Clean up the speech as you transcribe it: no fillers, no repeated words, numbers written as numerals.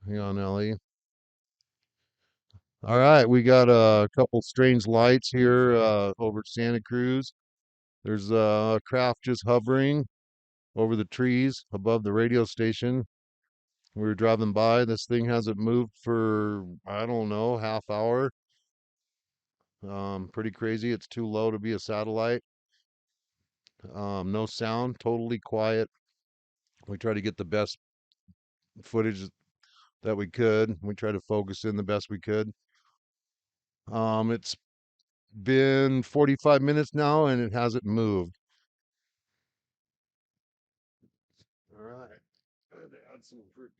Hang on, Ellie. All right, we got a couple strange lights here over Santa Cruz. There's a craft just hovering over the trees above the radio station. We were driving by. This thing hasn't moved for, I don't know, half hour. Pretty crazy. It's too low to be a satellite. No sound, totally quiet. We try to get the best footage that we could. We try to focus in the best we could. It's been 45 minutes now and it hasn't moved. All right. Good. Add some fruit.